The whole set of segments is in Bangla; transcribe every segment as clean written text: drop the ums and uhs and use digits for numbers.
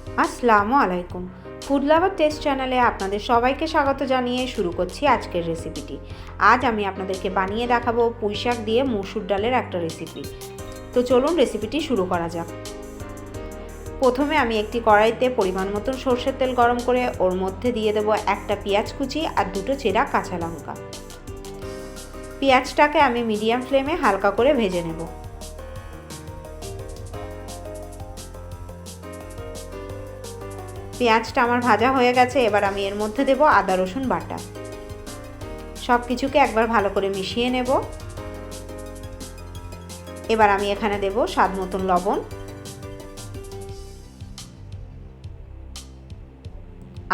আসসালামু আলাইকুম। ফুড লাভার টেস্ট চ্যানেলে আপনাদের সবাইকে স্বাগত জানিয়ে শুরু করছি আজকের রেসিপিটি। আজ আমি আপনাদেরকে বানিয়ে দেখাবো পুঁইশাক দিয়ে মসুর ডালের একটা রেসিপি। তো চলুন রেসিপিটি শুরু করা যাক। প্রথমে আমি একটি কড়াইতে পরিমাণ মতন সরষের তেল গরম করে ওর মধ্যে দিয়ে দেবো একটা পেঁয়াজ কুচি আর দুটো চেরা কাঁচা লঙ্কা। পেঁয়াজটাকে আমি মিডিয়াম ফ্লেমে হালকা করে ভেজে নেব। পেঁয়াজটা আমার ভাজা হয়ে গেছে, এবার আমি এর মধ্যে দেব আদা রসুন বাটা। সব কিছুকে একবার ভালো করে মিশিয়ে নেব। এবার আমি এখানে দেব স্বাদ মতন লবণ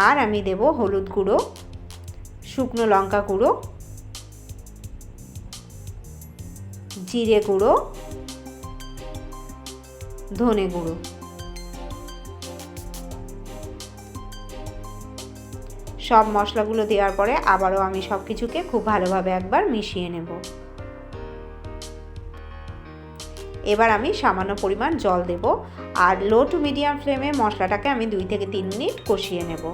আর আমি দেব হলুদ গুঁড়ো, শুকনো লঙ্কা গুঁড়ো, জিরে গুঁড়ো, ধনে গুঁড়ো। সব মশলাগুলো দেওয়ার পরে আবারও আমি সব কিছুকে খুব ভালোভাবে একবার মিশিয়ে নেব। এবার আমি সামান্য পরিমাণ জল দেব আর লো টু মিডিয়াম ফ্লেমে মশলাটাকে আমি 2 থেকে 3 মিনিট কষিয়ে নেব।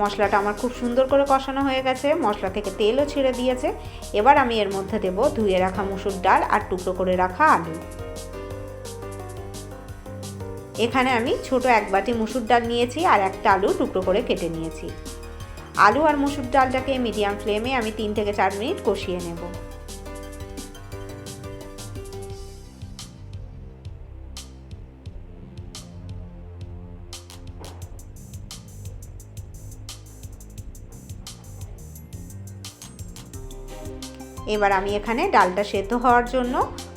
মশলাটা আমার খুব সুন্দর করে কষানো হয়ে গেছে, মশলা থেকে তেলও ছেড়ে দিয়েছে। এবার আমি এর মধ্যে দেব ধুয়ে রাখা মসুর ডাল আর টুকরো করে রাখা আলু। এখানে আমি ছোট এক বাটি মসুর ডাল নিয়েছি আর একটা আলু টুকরো করে কেটে নিয়েছি। আলু আর মসুর ডালটাকে মিডিয়াম ফ্লেমে আমি 3 থেকে 4 মিনিট কষিয়ে নেব। এবার আমি এখানে ডালটা সেদ্ধ হওয়ার জন্য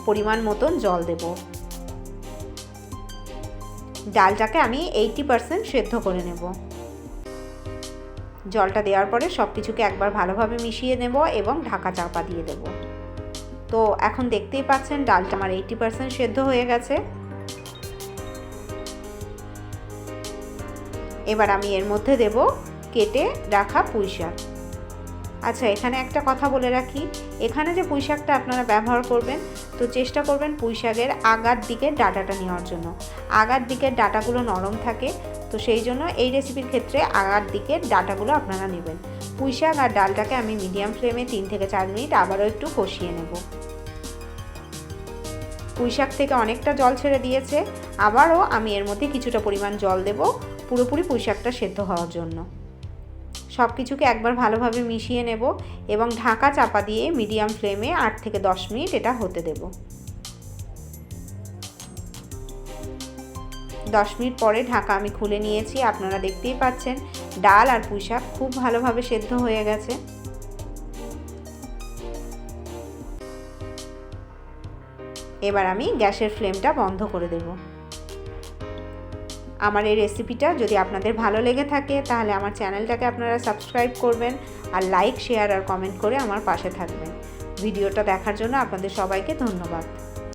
পরিমাণ মতন জল দেব। ডালটাকে আমি 80% সেদ্ধ করে নেব। জলটা দেওয়ার পরে সব কিছুকে একবার ভালোভাবে মিশিয়ে নেব এবং ঢাকা চাপা দিয়ে দেব। তো এখন দেখতেই পাচ্ছেন ডালটা আমার 80% সেদ্ধ হয়ে গেছে। এবার আমি এর মধ্যে দেব কেটে রাখা পুঁইশাক। আচ্ছা, এখানে একটা কথা বলে রাখি, এখানে যে পুঁইশাকটা আপনারা ব্যবহার করবেন তো চেষ্টা করবেন পুঁইশাকের আগার দিকের ডাঁটাটা নেওয়ার জন্য। আগার দিকের ডাঁটাগুলো নরম থাকে, তো সেই জন্য এই রেসিপির ক্ষেত্রে আগার দিকের ডাঁটাগুলো আপনারা নেবেন। পুঁইশাক আর ডালটাকে আমি মিডিয়াম ফ্লেমে 3 থেকে 4 মিনিট আবারও একটু কষিয়ে নেব। পুঁইশাক থেকে অনেকটা জল ছেড়ে দিয়েছে, আবারও আমি এর মধ্যে কিছুটা পরিমাণ জল দেব পুরোপুরি পুঁইশাকটা সেদ্ধ হওয়ার জন্য। সব কিছুকে একবার ভালোভাবে মিশিয়ে নেব এবং ঢাকা চাপা দিয়ে মিডিয়াম ফ্লেমে 8 থেকে 10 মিনিট এটা হতে দেব। 10 মিনিট পরে ঢাকা আমি খুলে নিয়েছি। আপনারা দেখতেই পাচ্ছেন ডাল আর পুঁইশাক খুব ভালোভাবে সেদ্ধ হয়ে গেছে। এবার আমি গ্যাসের ফ্লেমটা বন্ধ করে দেব। আমার এই রেসিপিটা যদি আপনাদের ভালো লেগে থাকে তাহলে আমার চ্যানেলটাকে আপনারা সাবস্ক্রাইব করবেন আর লাইক, শেয়ার আর কমেন্ট করে আমার পাশে থাকবেন। ভিডিওটা দেখার জন্য আপনাদের সবাইকে ধন্যবাদ।